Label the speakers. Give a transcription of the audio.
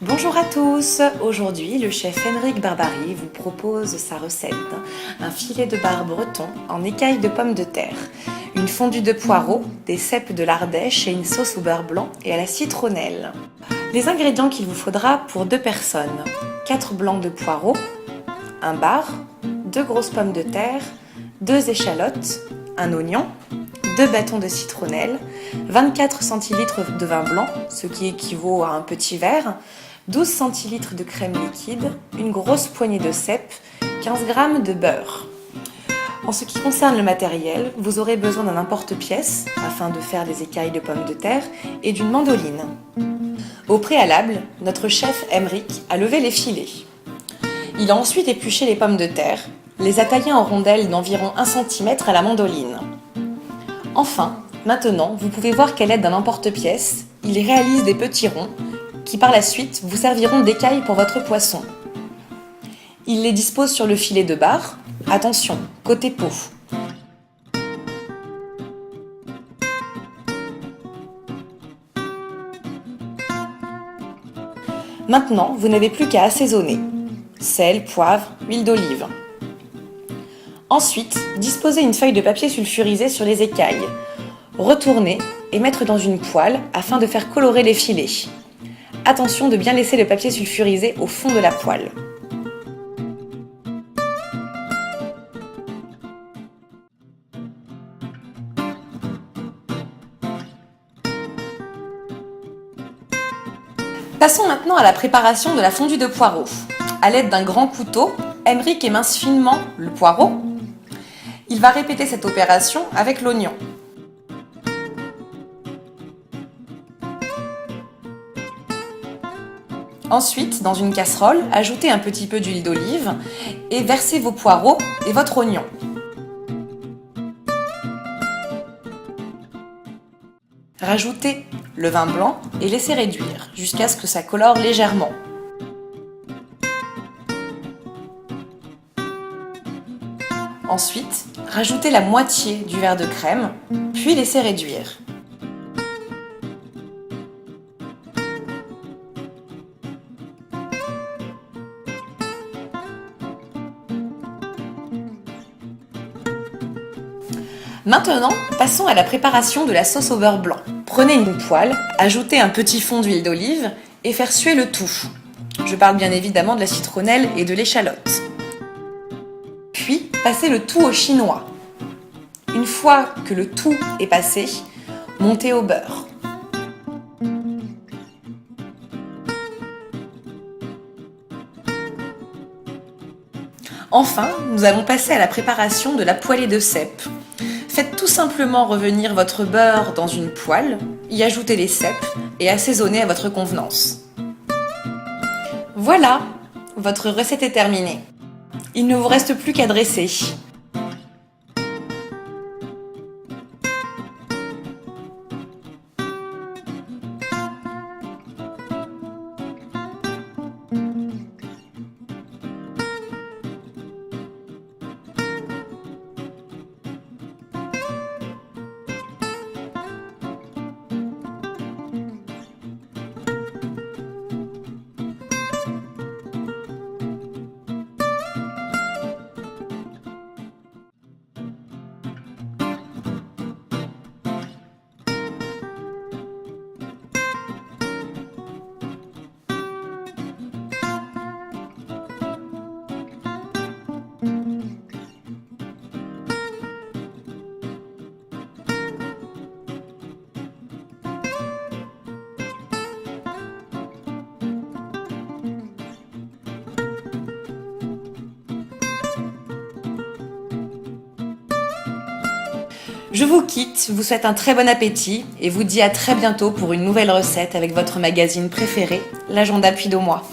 Speaker 1: Bonjour à tous. Aujourd'hui, le chef Henrik Barbary vous propose sa recette. Un filet de bar breton en écailles de pommes de terre, une fondue de poireaux, des cèpes de l'Ardèche et une sauce au beurre blanc et à la citronnelle. Les ingrédients qu'il vous faudra pour 2 personnes: 4 blancs de poireaux, un bar, 2 grosses pommes de terre, 2 échalotes, un oignon, 2 bâtons de citronnelle, 24 centilitres de vin blanc, ce qui équivaut à un petit verre, 12 centilitres de crème liquide, une grosse poignée de cèpes, 15 g de beurre. En ce qui concerne le matériel, vous aurez besoin d'un emporte-pièce afin de faire des écailles de pommes de terre et d'une mandoline. Au préalable, notre chef Henrik a levé les filets. Il a ensuite épluché les pommes de terre, les a taillées en rondelles d'environ 1 cm à la mandoline. Enfin, maintenant, vous pouvez voir qu'à l'aide d'un emporte-pièce, il réalise des petits ronds qui par la suite vous serviront d'écailles pour votre poisson. Il les dispose sur le filet de bar. Attention, côté peau. Maintenant, vous n'avez plus qu'à assaisonner. Sel, poivre, huile d'olive. Ensuite, disposez une feuille de papier sulfurisé sur les écailles. Retournez et mettre dans une poêle afin de faire colorer les filets. Attention de bien laisser le papier sulfurisé au fond de la poêle. Passons maintenant à la préparation de la fondue de poireaux. À l'aide d'un grand couteau, Henrik émince finement le poireau. Il va répéter cette opération avec l'oignon. Ensuite, dans une casserole, ajoutez un petit peu d'huile d'olive et versez vos poireaux et votre oignon. Rajoutez le vin blanc et laissez réduire jusqu'à ce que ça colore légèrement. Ensuite, rajoutez la moitié du verre de crème, puis laissez réduire. Maintenant, passons à la préparation de la sauce au beurre blanc. Prenez une poêle, ajoutez un petit fond d'huile d'olive et faire suer le tout. Je parle bien évidemment de la citronnelle et de l'échalote. Puis, passez le tout au chinois. Une fois que le tout est passé, montez au beurre. Enfin, nous allons passer à la préparation de la poêlée de cèpes. Faites tout simplement revenir votre beurre dans une poêle, y ajoutez les cèpes et assaisonnez à votre convenance. Voilà, votre recette est terminée. Il ne vous reste plus qu'à dresser. Je vous quitte, vous souhaite un très bon appétit et vous dis à très bientôt pour une nouvelle recette avec votre magazine préféré, l'Agenda Puy d'Aumois.